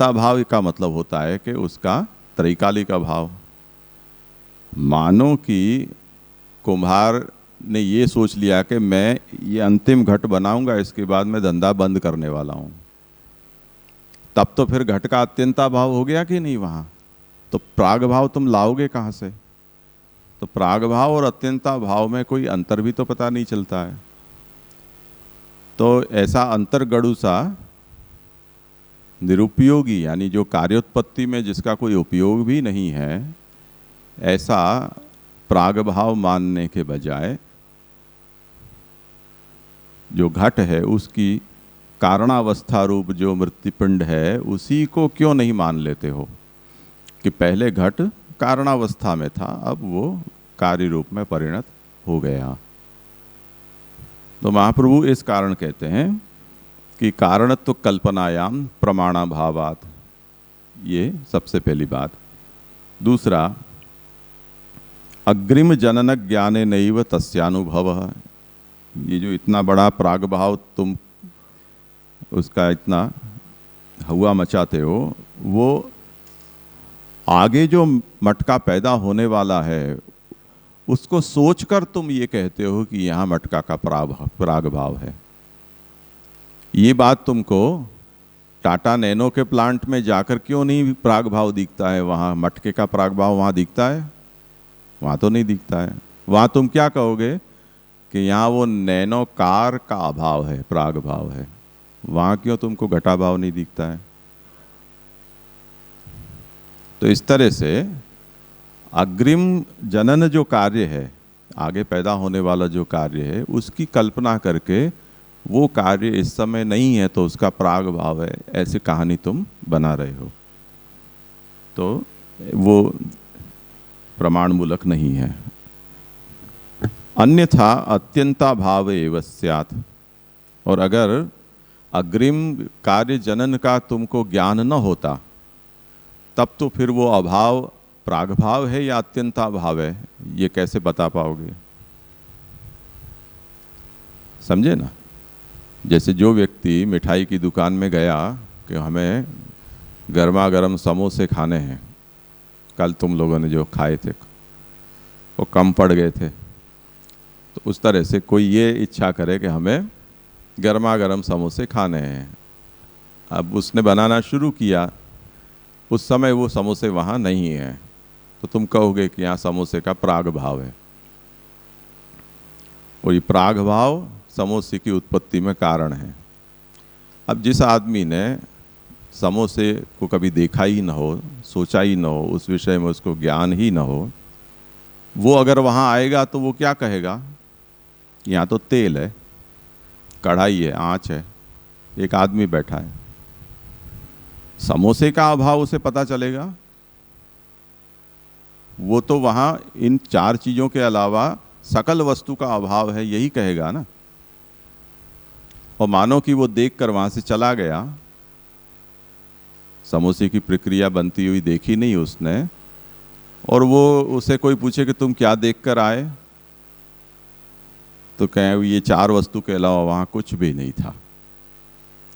भाव का मतलब होता है कि उसका त्रैकालिक अभाव। मानो कि कुम्हार ने ये सोच लिया कि मैं ये अंतिम घट बनाऊंगा, इसके बाद मैं धंधा बंद करने वाला हूं, तब तो फिर घट का अत्यंता भाव हो गया कि नहीं वहां। तो प्राग भाव तुम लाओगे कहां से? तो प्राग भाव और अत्यंता भाव में कोई अंतर भी तो पता नहीं चलता है। तो ऐसा अंतर्गणु सा निरुपयोगी, यानी जो कार्योत्पत्ति में जिसका कोई उपयोग भी नहीं है, ऐसा प्राग भाव मानने के बजाय जो घट है उसकी कारणावस्था रूप जो मृत्युपिंड है उसी को क्यों नहीं मान लेते हो कि पहले घट कारणावस्था में था, अब वो कार्य रूप में परिणत हो गया। तो महाप्रभु इस कारण कहते हैं कि कारणत्व कल्पनायाम प्रमाणाभावात, ये सबसे पहली बात। दूसरा, अग्रिम जनन ज्ञाने नैव तस्यानुभव। ये जो इतना बड़ा प्राग भाव तुम उसका इतना हुआ मचाते हो, वो आगे जो मटका पैदा होने वाला है उसको सोचकर तुम ये कहते हो कि यहाँ मटका का प्राग भाव है। ये बात तुमको टाटा नैनो के प्लांट में जाकर क्यों नहीं प्राग भाव दिखता है? वहाँ मटके का प्राग भाव वहाँ दिखता है? वहाँ तो नहीं दिखता है। वहाँ तुम क्या कहोगे कि यहाँ वो नैनो कार का अभाव है, प्राग भाव है। वहाँ क्यों तुमको घटा भाव नहीं दिखता है? तो इस तरह से अग्रिम जनन जो कार्य है, आगे पैदा होने वाला जो कार्य है, उसकी कल्पना करके वो कार्य इस समय नहीं है तो उसका प्राग भाव है, ऐसी कहानी तुम बना रहे हो, तो वो प्रमाण मूलक नहीं है। अन्यथा अत्यंता भाव एव स्यात्। और अगर अग्रिम कार्य जनन का तुमको ज्ञान न होता तब तो फिर वो अभाव प्राग भाव है या अत्यंता भाव है, ये कैसे बता पाओगे? समझे ना? जैसे जो व्यक्ति मिठाई की दुकान में गया कि हमें गर्मा गर्म समोसे खाने हैं, कल तुम लोगों ने जो खाए थे वो कम पड़ गए थे, तो उस तरह से कोई ये इच्छा करे कि हमें गर्मा गर्म समोसे खाने हैं। अब उसने बनाना शुरू किया, उस समय वो समोसे वहाँ नहीं है, तो तुम कहोगे कि यहाँ समोसे का प्राग भाव है। और ये प्राग भाव समोसे की उत्पत्ति में कारण है। अब जिस आदमी ने समोसे को कभी देखा ही न हो, सोचा ही न हो, उस विषय में उसको ज्ञान ही न हो, वो अगर वहाँ आएगा तो वो क्या कहेगा? यहाँ तो तेल है, कढ़ाई है, आँच है, एक आदमी बैठा है। समोसे का अभाव उसे पता चलेगा? वो तो वहाँ इन चार चीज़ों के अलावा सकल वस्तु का अभाव है, यही कहेगा ना। और मानो कि वो देखकर वहाँ से चला गया, समोसे की प्रक्रिया बनती हुई देखी नहीं उसने, और वो उसे कोई पूछे कि तुम क्या देखकर आए, तो कहें ये चार वस्तु के अलावा वहाँ कुछ भी नहीं था।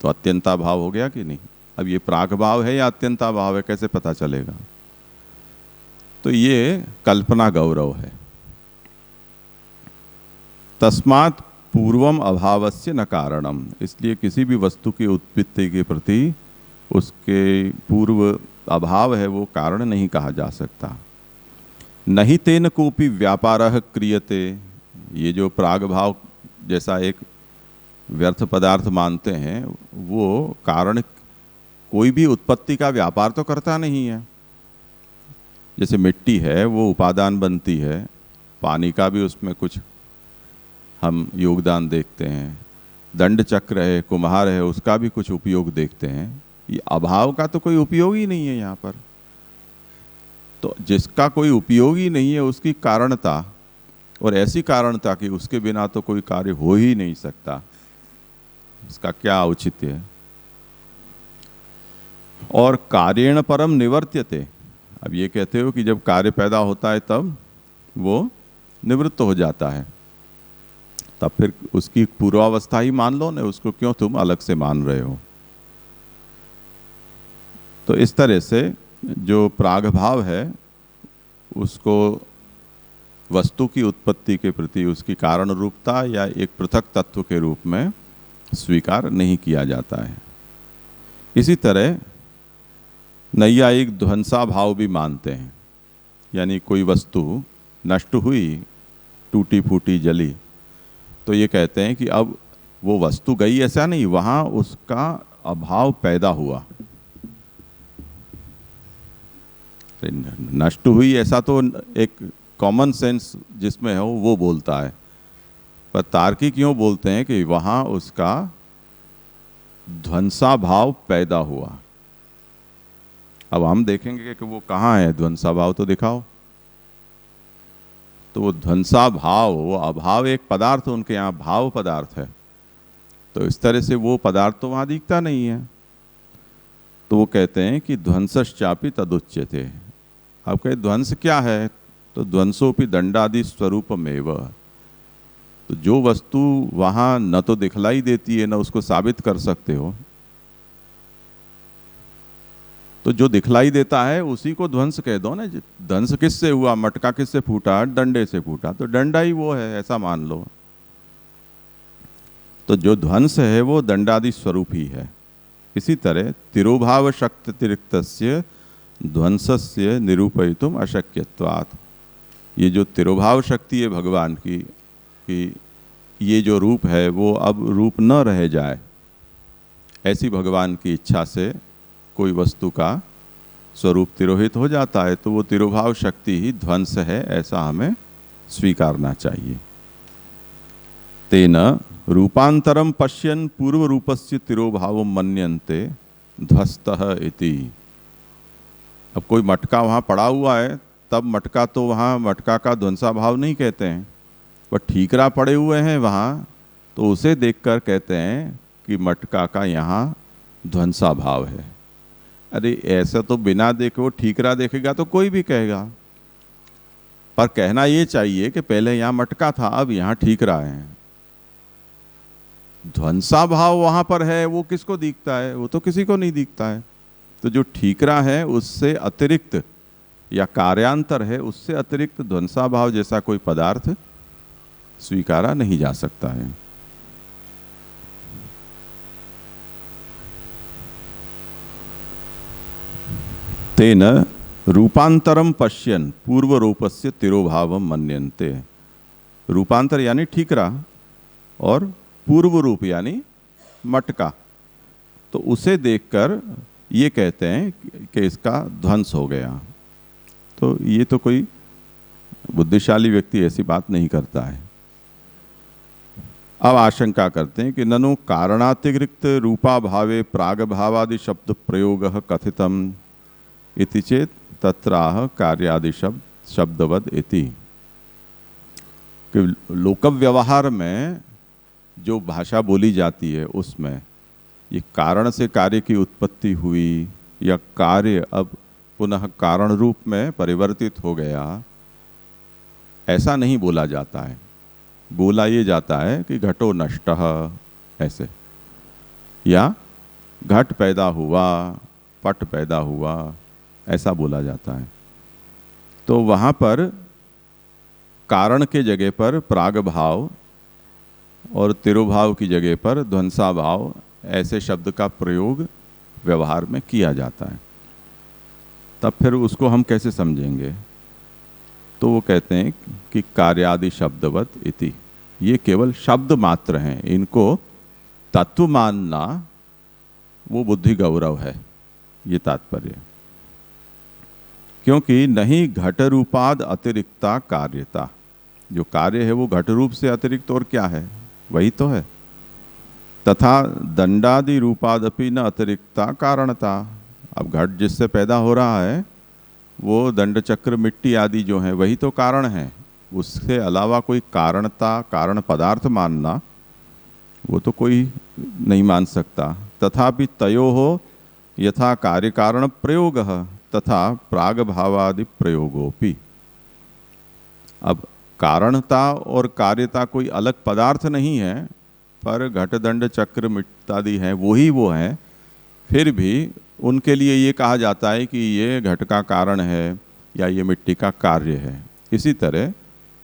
तो अत्यंता भाव हो गया कि नहीं? अब ये प्राग भाव है या अत्यंता भाव है, कैसे पता चलेगा? तो ये कल्पना गौरव है। तस्मात् पूर्वम अभावस्य न कारणम। इसलिए किसी भी वस्तु की उत्पत्ति के प्रति उसके पूर्व अभाव है वो कारण नहीं कहा जा सकता। नहीं तेन कोपि व्यापारः क्रियते। ये जो प्राग भाव जैसा एक व्यर्थ पदार्थ मानते हैं, वो कारण कोई भी उत्पत्ति का व्यापार तो करता नहीं है। जैसे मिट्टी है वो उपादान बनती है, पानी का भी उसमें कुछ हम योगदान देखते हैं। दंड चक्र है, कुम्हार है, उसका भी कुछ उपयोग देखते हैं। ये अभाव का तो कोई उपयोग ही नहीं है यहाँ पर। तो जिसका कोई उपयोग ही नहीं है उसकी कारणता, और ऐसी कारणता कि उसके बिना तो कोई कार्य हो ही नहीं सकता, इसका क्या औचित्य है? और कार्येण परम निवर्त्यते। अब ये कहते हो कि जब कार्य पैदा होता है तब वो निवृत्त हो जाता है, तब फिर उसकी पूर्वावस्था ही मान लो ना, उसको क्यों तुम अलग से मान रहे हो? तो इस तरह से जो प्रागभाव है उसको वस्तु की उत्पत्ति के प्रति उसकी कारण रूपता या एक पृथक तत्व के रूप में स्वीकार नहीं किया जाता है। इसी तरह नैयायिक ध्वंसा भाव भी मानते हैं, यानी कोई वस्तु नष्ट हुई, टूटी फूटी जली, तो ये कहते हैं कि अब वो वस्तु गई ऐसा नहीं, वहाँ उसका अभाव पैदा हुआ। नष्ट हुई ऐसा तो एक कॉमन सेंस जिसमें हो वो बोलता है, पर तार्किक क्यों बोलते हैं कि वहाँ उसका ध्वंसा भाव पैदा हुआ। अब हम देखेंगे कि वो कहाँ है ध्वंसा भाव, तो दिखाओ। तो वो ध्वंसा भाव, वो अभाव एक पदार्थ, उनके यहाँ भाव पदार्थ है, तो इस तरह से वो पदार्थ तो वहाँ दिखता नहीं है। तो वो कहते हैं कि ध्वंसश्चापि तदुच्यते। अब कहे ध्वंस क्या है, तो ध्वंसोपि दंडादि स्वरूपमेव। तो जो वस्तु वहाँ न तो दिखलाई देती है न उसको साबित कर सकते हो, तो जो दिखलाई देता है उसी को ध्वंस कह दो ना। ध्वंस किससे हुआ, मटका किससे फूटा, डंडे से फूटा, तो डंडा ही वो है, ऐसा मान लो। तो जो ध्वंस है वो दंडादि स्वरूप ही है। इसी तरह तिरोभाव शक्तिरिक्तस्य ध्वंसस्य निरूपयितुम अशक्यत्वात्। ये जो तिरोभाव शक्ति है भगवान की, कि ये जो रूप है वो अब रूप न रह जाए, ऐसी भगवान की इच्छा से कोई वस्तु का स्वरूप तिरोहित हो जाता है, तो वो तिरोभाव शक्ति ही ध्वंस है, ऐसा हमें स्वीकारना चाहिए। तेन रूपांतरम पश्यन् पूर्व रूपस्य तिरोभाव मन्यन्ते ध्वस्तः इति। अब कोई मटका वहाँ पड़ा हुआ है, तब मटका तो वहाँ मटका का ध्वंसा भाव नहीं कहते हैं, पर ठीकरा पड़े हुए हैं वहाँ, तो उसे देखकर कहते हैं कि मटका का यहाँ ध्वंसा भाव है। अरे ऐसा तो बिना देखे, वो ठीकरा देखेगा तो कोई भी कहेगा, पर कहना ये चाहिए कि पहले यहाँ मटका था, अब यहाँ ठीकरा है। ध्वंसा भाव वहाँ पर है, वो किसको दिखता है, वो तो किसी को नहीं दिखता है। तो जो ठीकरा है उससे अतिरिक्त या कार्यांतर है, उससे अतिरिक्त ध्वंसा भाव जैसा कोई पदार्थ स्वीकारा नहीं जा सकता है। तेन रूपांतरम पश्यन् पूर्व रूपस्य तिरोभावम मन्यन्ते। रूपांतर यानी ठीकरा और पूर्व रूप यानी मटका, तो उसे देखकर ये कहते हैं कि इसका ध्वंस हो गया। तो ये तो कोई बुद्धिशाली व्यक्ति ऐसी बात नहीं करता है। अब आशंका करते हैं कि ननु कारणातिरिक्त रूपाभावे प्रागभावादि शब्द प्रयोग कथितम इति चेत तत्राह कार्यादि शब्दवद इति। कि लोक व्यवहार में जो भाषा बोली जाती है उसमें ये कारण से कार्य की उत्पत्ति हुई या कार्य अब पुनः कारण रूप में परिवर्तित हो गया, ऐसा नहीं बोला जाता है। बोला ये जाता है कि घटो नष्टः ऐसे, या घट पैदा हुआ, पट पैदा हुआ, ऐसा बोला जाता है। तो वहाँ पर कारण के जगह पर प्रागभाव और तिरोभाव की जगह पर ध्वंसा भाव, ऐसे शब्द का प्रयोग व्यवहार में किया जाता है। तब फिर उसको हम कैसे समझेंगे? तो वो कहते हैं कि कार्यादि शब्दवत इति, ये केवल शब्द मात्र हैं, इनको तत्व मानना वो बुद्धि गौरव है, ये तात्पर्य। क्योंकि नहीं घट रूपाद अतिरिक्ता कार्यता, जो कार्य है वो घट रूप से अतिरिक्त और क्या है, वही तो है। तथा दंडादि रूपादपि न अतिरिक्ता कारणता। अब घट जिससे पैदा हो रहा है वो दंड चक्र मिट्टी आदि जो है वही तो कारण है, उससे अलावा कोई कारणता कारण पदार्थ मानना वो तो कोई नहीं मान सकता। तथापि तयोः यथा कार्य कारण प्रयोगः तथा प्रागभावादि प्रयोगोपि। अब कारणता और कार्यता कोई अलग पदार्थ नहीं है, पर घट दंड चक्र मिट्टादि हैं, वो हैं, फिर भी उनके लिए ये कहा जाता है कि ये घट का कारण है या ये मिट्टी का कार्य है। इसी तरह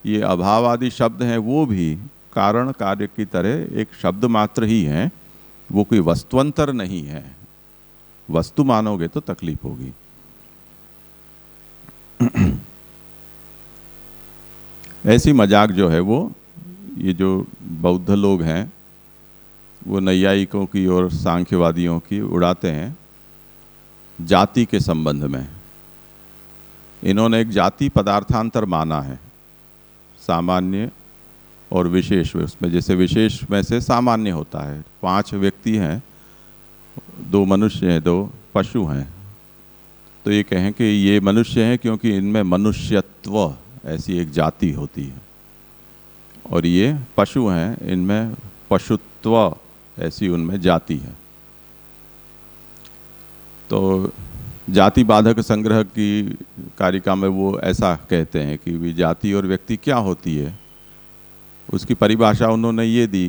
ये अभाव आदि शब्द हैं, वो भी कारण कार्य की तरह एक शब्द मात्र ही हैं, वो कोई वस्तुअंतर नहीं है। वस्तु मानोगे तो तकलीफ होगी। ऐसी मजाक जो है वो ये जो बौद्ध लोग हैं वो नैयायिकों की और सांख्यवादियों की उड़ाते हैं जाति के संबंध में। इन्होंने एक जाति पदार्थांतर माना है, सामान्य और विशेष। उसमें जैसे विशेष में से सामान्य होता है, 5 व्यक्ति हैं, 2 मनुष्य हैं, 2 पशु हैं, तो ये कहें कि ये मनुष्य हैं क्योंकि इनमें मनुष्यत्व ऐसी एक जाति होती है, और ये पशु हैं, इनमें पशुत्व ऐसी उनमें जाति है। तो जाति बाधक संग्रह की कारिका में वो ऐसा कहते हैं कि भी जाति और व्यक्ति क्या होती है। उसकी परिभाषा उन्होंने ये दी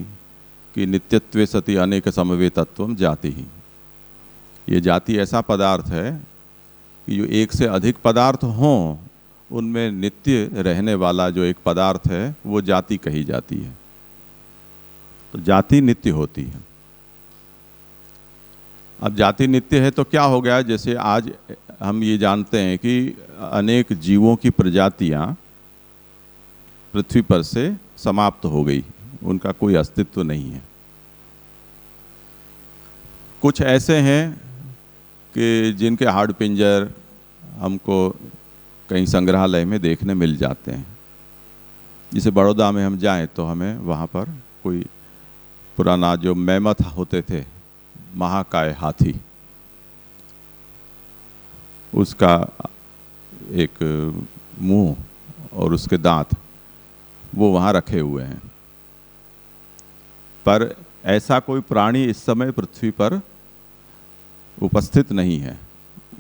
कि नित्यत्वे सति अनेक समवेतत्वम जाति ही। ये जाति ऐसा पदार्थ है कि जो एक से अधिक पदार्थ हों उनमें नित्य रहने वाला जो एक पदार्थ है वो जाति कही जाती है। तो जाति नित्य होती है। अब जाति नित्य है तो क्या हो गया, जैसे आज हम ये जानते हैं कि अनेक जीवों की प्रजातियां पृथ्वी पर से समाप्त हो गई, उनका कोई अस्तित्व नहीं है। कुछ ऐसे हैं कि जिनके हाड़ पिंजर हमको कहीं संग्रहालय में देखने मिल जाते हैं। जैसे बड़ौदा में हम जाएं तो हमें वहाँ पर कोई पुराना जो मैमथ होते थे, महाकाय हाथी, उसका एक मुंह और उसके दांत वो वहाँ रखे हुए हैं। पर ऐसा कोई प्राणी इस समय पृथ्वी पर उपस्थित नहीं है,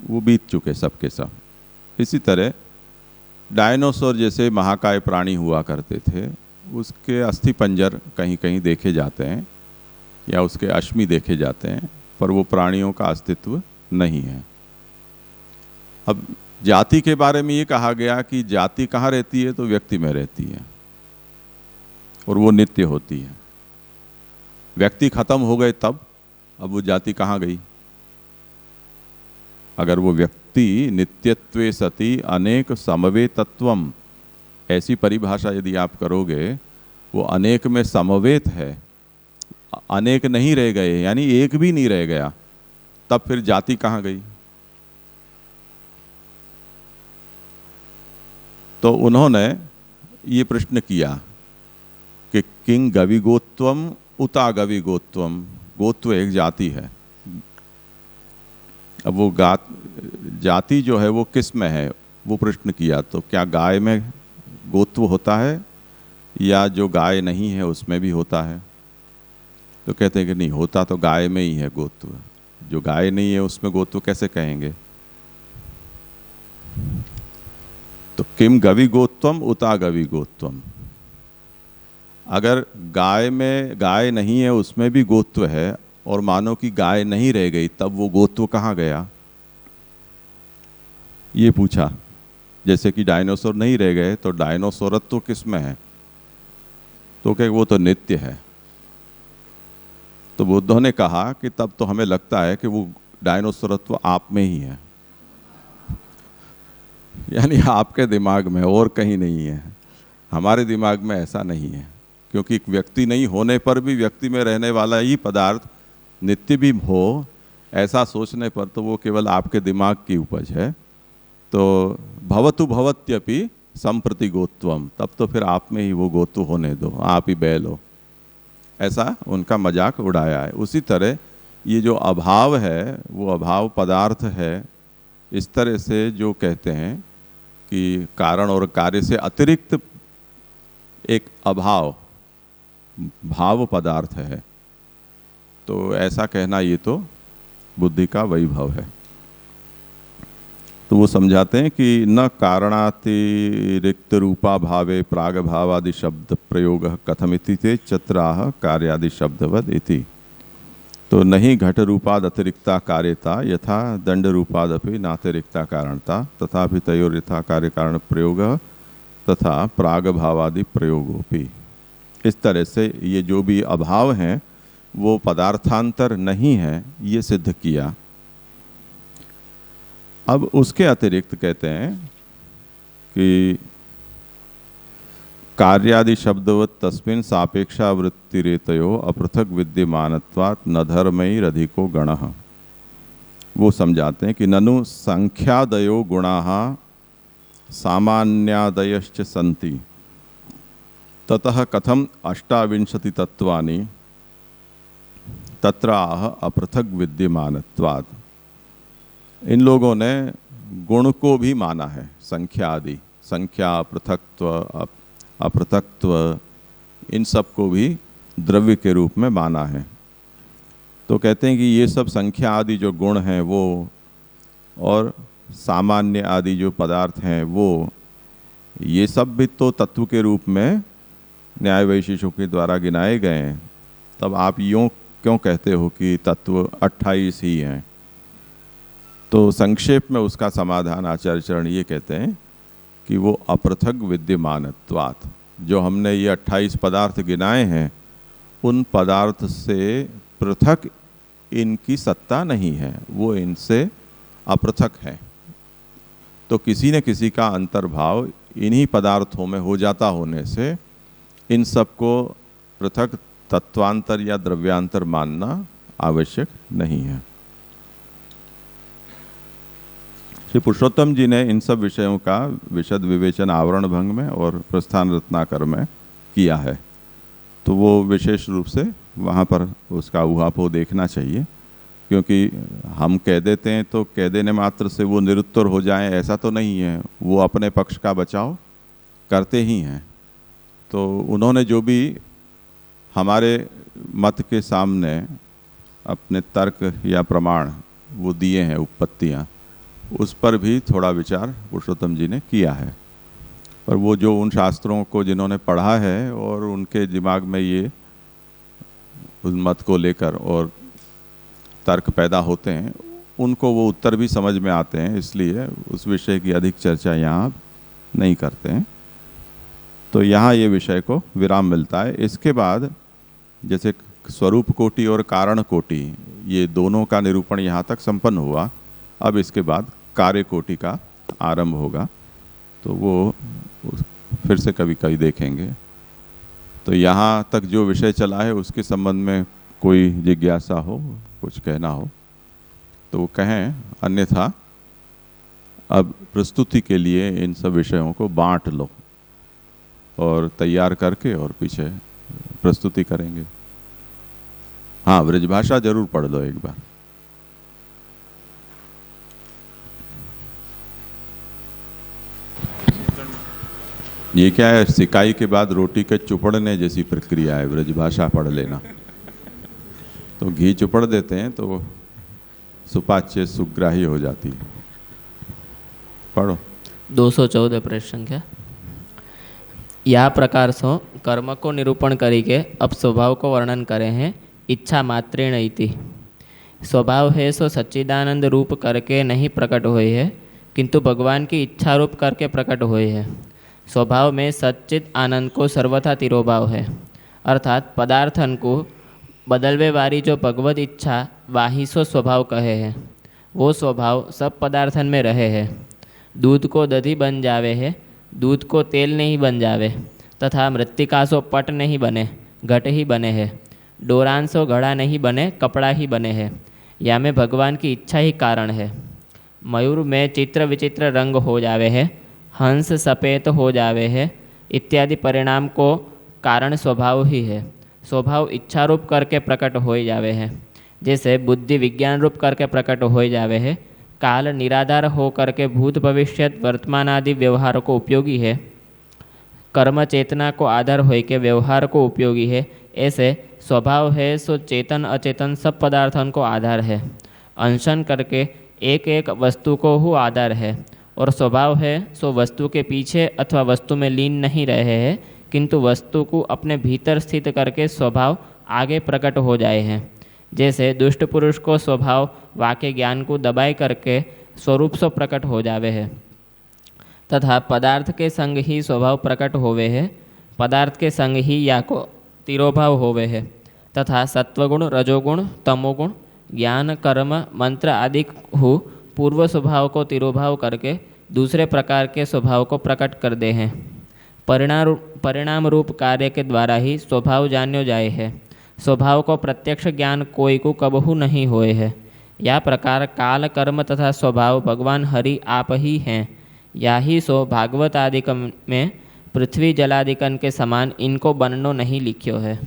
वो बीत चुके सब के सब। इसी तरह डायनासोर जैसे महाकाय प्राणी हुआ करते थे, उसके अस्थि पंजर कहीं कहीं देखे जाते हैं या उसके अश्मि देखे जाते हैं, पर वो प्राणियों का अस्तित्व नहीं है। अब जाति के बारे में ये कहा गया कि जाति कहाँ रहती है, तो व्यक्ति में रहती है और वो नित्य होती है। व्यक्ति खत्म हो गए तब अब वो जाति कहाँ गई। अगर वो व्यक्ति नित्यत्वे सति अनेक समवेतत्वम, ऐसी परिभाषा यदि आप करोगे, वो अनेक में समवेत है, अनेक नहीं रह गए, यानी एक भी नहीं रह गया, तब फिर जाति कहाँ गई। तो उन्होंने ये प्रश्न किया कि किंग गविगोत्वम उता गविगोत्वम। गोत्व एक जाति है। अब वो जाति जो है वो किस में है, वो प्रश्न किया। तो क्या गाय में गोत्व होता है या जो गाय नहीं है उसमें भी होता है। तो कहते हैं कि नहीं, होता तो गाय में ही है गोत्व, जो गाय नहीं है उसमें गोत्व कैसे कहेंगे। तो किम गवि गोत्वम उता गवि गोत्वम। अगर गाय में गाय नहीं है उसमें भी गोत्व है और मानो कि गाय नहीं रह गई, तब वो गोत्व कहाँ गया, ये पूछा। जैसे कि डायनासोर नहीं रह गए तो डायनासोरत्व किस में है, तो क्या वो तो नित्य है। तो बुद्धों ने कहा कि तब तो हमें लगता है कि वो डायनासोरत्व आप में ही है, यानी आपके दिमाग में और कहीं नहीं है, हमारे दिमाग में ऐसा नहीं है। क्योंकि एक व्यक्ति नहीं होने पर भी व्यक्ति में रहने वाला ही पदार्थ नित्य भी हो, ऐसा सोचने पर तो वो केवल आपके दिमाग की उपज है। तो भवतु भवत्यपि संप्रति गोत्वम, तब तो फिर आप में ही वो गोत्व होने दो, आप ही बैल हो, ऐसा उनका मजाक उड़ाया है। उसी तरह ये जो अभाव है वो अभाव पदार्थ है। इस तरह से जो कहते हैं कि कारण और कार्य से अतिरिक्त एक अभाव भाव पदार्थ है, तो ऐसा कहना ये तो बुद्धि का वैभव है। तो वो समझाते हैं कि न कारणातिरिक्त रूपा भावे प्राग भावादि शब्द प्रयोग कथमिति ते चत्राह कार्यादि शब्दवद इति। तो नहीं घट रूपाद अतिरिक्ता कार्यता यथा दंड रूपादपि नातिरिक्ता कारणता तथापि तयोर यथा कार्य कारण प्रयोग तथा प्राग भावादि प्रयोगोपि। इस तरह से ये जो भी अभाव हैं वो पदार्थांतर नहीं है, ये सिद्ध किया। अब उसके अतिरिक्त कहते हैं कि कार्यादि शब्दवत् तस्मिन् सापेक्षा वृत्तिरेतयो अपृथक विद्यमानत्वात् न धर्मैरधिको गणः। वो समझाते हैं कि ननु संख्यादयो गुणाः सामान्यादयश्च सन्ति ततः कथम अष्टाविंशति तत्वानि तत्र आह अपृथक विद्यमानत्वात्। इन लोगों ने गुण को भी माना है, संख्या आदि, संख्या, पृथक्त्व, अपृथक्त्व, इन सब को भी द्रव्य के रूप में माना है। तो कहते हैं कि ये सब संख्या आदि जो गुण हैं वो और सामान्य आदि जो पदार्थ हैं वो, ये सब भी तो तत्व के रूप में न्याय वैशेषिकों के द्वारा गिनाए गए हैं। तब आप यूँ क्यों कहते हो कि तत्व 28 ही हैं? तो संक्षेप में उसका समाधान आचार्य चरण ये कहते हैं कि वो अपृथक विद्यमानत्वात्, जो हमने ये 28 पदार्थ गिनाए हैं उन पदार्थ से पृथक इनकी सत्ता नहीं है, वो इनसे अपृथक है। तो किसी न किसी का अंतर्भाव इन्हीं पदार्थों में हो जाता होने से इन सबको पृथक तत्वांतर या द्रव्यांतर मानना आवश्यक नहीं है। श्री पुरुषोत्तम जी ने इन सब विषयों का विशद विवेचन आवरण भंग में और प्रस्थान रत्नाकर में किया है, तो वो विशेष रूप से वहाँ पर उसका ऊहापोह देखना चाहिए, क्योंकि हम कह देते हैं तो कह देने मात्र से वो निरुत्तर हो जाएं ऐसा तो नहीं है, वो अपने पक्ष का बचाव करते ही हैं। तो उन्होंने जो भी हमारे मत के सामने अपने तर्क या प्रमाण वो दिए हैं, उपपत्तियाँ, उस पर भी थोड़ा विचार पुरुषोत्तम जी ने किया है। पर वो जो उन शास्त्रों को जिन्होंने पढ़ा है और उनके दिमाग में ये उस मत को लेकर और तर्क पैदा होते हैं, उनको वो उत्तर भी समझ में आते हैं, इसलिए उस विषय की अधिक चर्चा यहाँ नहीं करते हैं। तो यहाँ ये विषय को विराम मिलता है। इसके बाद जैसे स्वरूप कोटि और कारण कोटि, ये दोनों का निरूपण यहाँ तक संपन्न हुआ। अब इसके बाद कार्य कोटि का आरंभ होगा, तो वो फिर से कभी कभी देखेंगे। तो यहाँ तक जो विषय चला है उसके संबंध में कोई जिज्ञासा हो, कुछ कहना हो तो वो कहें, अन्यथा अब प्रस्तुति के लिए इन सब विषयों को बांट लो और तैयार करके और पीछे प्रस्तुति करेंगे। हाँ, ब्रजभाषा जरूर पढ़ लो एक बार। ये क्या है, सिकाई के बाद रोटी के चुपड़ने जैसी प्रक्रिया है, ब्रजभाषा पढ़ लेना। तो घी चुपड़ देते हैं तो सुपाच्य सुग्राही हो जाती है। पढ़ो। 214 प्रश्न संख्या। या प्रकार सो कर्म को निरूपण करीके अब स्वभाव को वर्णन करे हैं इच्छा मात्रेण इति। स्वभाव है सो सच्चिदानंद रूप करके नहीं प्रकट हुए है, किंतु भगवान की इच्छा रूप करके प्रकट हुए है। स्वभाव में सच्चित आनंद को सर्वथा तिरोभाव है, अर्थात पदार्थन को बदलवे वाली जो भगवत इच्छा वाही सो स्वभाव कहे है, वो स्वभाव सब पदार्थन में रहे है। दूध को दधी बन जावे है, दूध को तेल नहीं बन जावे, तथा मृत्तिका सो पट नहीं बने, घट ही बने है। डोरान सो घड़ा नहीं बने, कपड़ा ही बने है। या में भगवान की इच्छा ही कारण है। मयूर में चित्र विचित्र रंग हो जावे है, हंस सपेत हो जावे है, इत्यादि परिणाम को कारण स्वभाव ही है। स्वभाव इच्छा रूप करके प्रकट हो जावे है, जैसे बुद्धि विज्ञान रूप करके प्रकट हो जावे है। काल निराधार हो करके भूत भविष्य वर्तमान आदि व्यवहार को उपयोगी है। कर्म चेतना को आधार हो के व्यवहार को उपयोगी है। ऐसे स्वभाव है सो चेतन अचेतन सब पदार्थों को आधार है। अंशन करके एक एक वस्तु को ही आधार है। और स्वभाव है सो वस्तु के पीछे अथवा वस्तु में लीन नहीं रहे हैं, किंतु वस्तु को अपने भीतर स्थित करके स्वभाव आगे प्रकट हो जाए हैं। जैसे दुष्ट पुरुष को स्वभाव वाक्य ज्ञान को दबाई करके स्वरूप सो प्रकट हो जावे है, तथा पदार्थ के संग ही स्वभाव प्रकट होवे है, पदार्थ के संग ही या को तिरोभाव होवे है, तथा सत्वगुण रजोगुण तमोगुण ज्ञान कर्म मंत्र आदि हो पूर्व स्वभाव को तिरोभाव करके दूसरे प्रकार के स्वभाव को प्रकट कर दे हैं। परिणाम रूप कार्य के द्वारा ही स्वभाव जान्यो जाए है। स्वभाव को प्रत्यक्ष ज्ञान कोई को कबहू नहीं होए है। या प्रकार काल कर्म तथा स्वभाव भगवान हरि आप ही हैं। या ही सो भागवत आदिकम में पृथ्वी जलादिकन के समान इनको बननो नहीं लिख्यो है।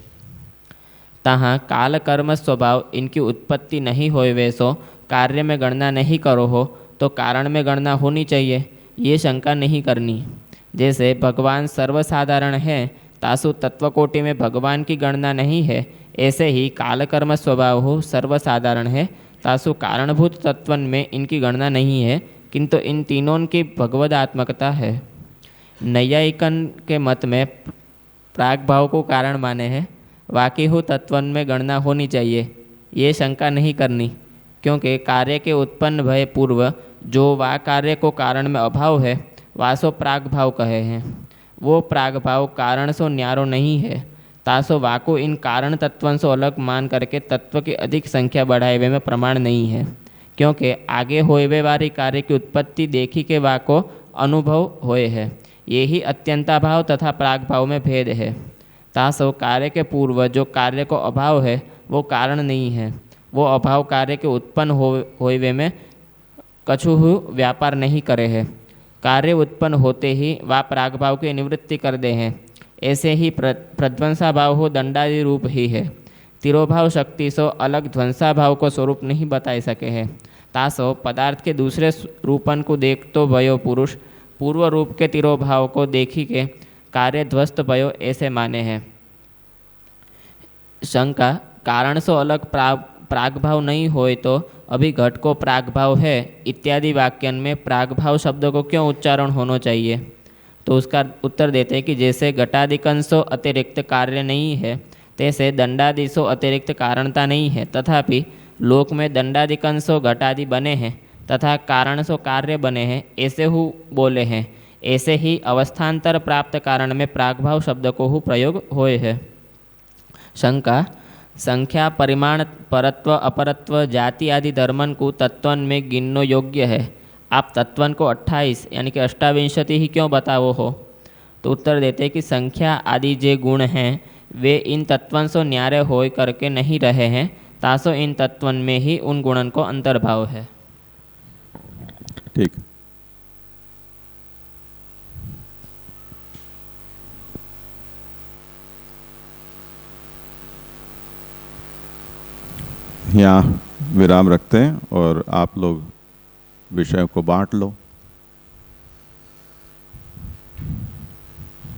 तहाँ काल कर्म स्वभाव इनकी उत्पत्ति नहीं होए वैसो कार्य में गणना नहीं करो हो तो कारण में गणना होनी चाहिए, ये शंका नहीं करनी। जैसे भगवान सर्वसाधारण है तासु तत्वकोटि में भगवान की गणना नहीं है, ऐसे ही काल कर्म स्वभाव हो सर्वसाधारण है तासु कारणभूत तत्वन में इनकी गणना नहीं है, किंतु इन तीनों की भगवदात्मकता है। नैयायिकन के मत में प्राग भाव को कारण माने हैं, वाकी हो तत्वन में गणना होनी चाहिए, ये शंका नहीं करनी, क्योंकि कार्य के उत्पन्न भय पूर्व जो वा कार्य को कारण में अभाव है वासो प्राग भाव कहे हैं। वो प्राग भाव कारण सो न्यारो नहीं है, तासो वाको इन कारण तत्वन से अलग मान करके तत्व की अधिक संख्या बढ़ाए में प्रमाण नहीं है, क्योंकि आगे होए वाली कार्य की उत्पत्ति देखी के वाको अनुभव होए है। यही अत्यंताभाव तथा प्राग भाव में भेद है। तासो कार्य के पूर्व जो कार्य को अभाव है वो कारण नहीं है, वो अभाव कार्य के उत्पन्न होवे में कछु व्यापार नहीं करे है। कार्य उत्पन्न होते ही वा प्राग भाव की निवृत्ति कर दे हैं। ऐसे ही प्रध्वंसा भाव हो दंडादि रूप ही है। तिरोभाव शक्ति सो अलग ध्वंसा भाव को स्वरूप नहीं बता सके है। तासो पदार्थ के दूसरे रूपन को देख तो भयो पुरुष पूर्व रूप के तिरोभाव को देखी के कार्य ध्वस्त भयो ऐसे माने हैं। शंका कारण सो अलग प्राग भाव नहीं होए तो अभी घट को प्राग भाव है इत्यादि वाक्यन में प्राग भाव शब्द को क्यों उच्चारण होना चाहिए? तो उसका उत्तर देते हैं कि जैसे घटादिकंसो अतिरिक्त कार्य नहीं है, तैसे दंडादिशो अतिरिक्त कारणता नहीं है। तथापि लोक में दंडादिकंसो घटादि बने हैं तथा कारण सो कार्य बने हैं, ऐसे हु बोले हैं। ऐसे ही अवस्थान्तर प्राप्त कारण में प्रागभाव शब्द को हु प्रयोग होए है। शंका संख्या परिमाण परत्व अपरत्व जाति आदि धर्मन को तत्वन में गिननो योग्य है। आप तत्वन को 28 यानी कि 28 ही क्यों बताओ हो? तो उत्तर देते कि संख्या आदि जे गुण हैं वे इन तत्वन से न्यारे होय करके नहीं रहे हैं, तासो इन तत्वन में ही उन गुणन को अंतर्भाव है। ठीक। यहाँ विराम रखते हैं और आप लोग विषय को बांट लो।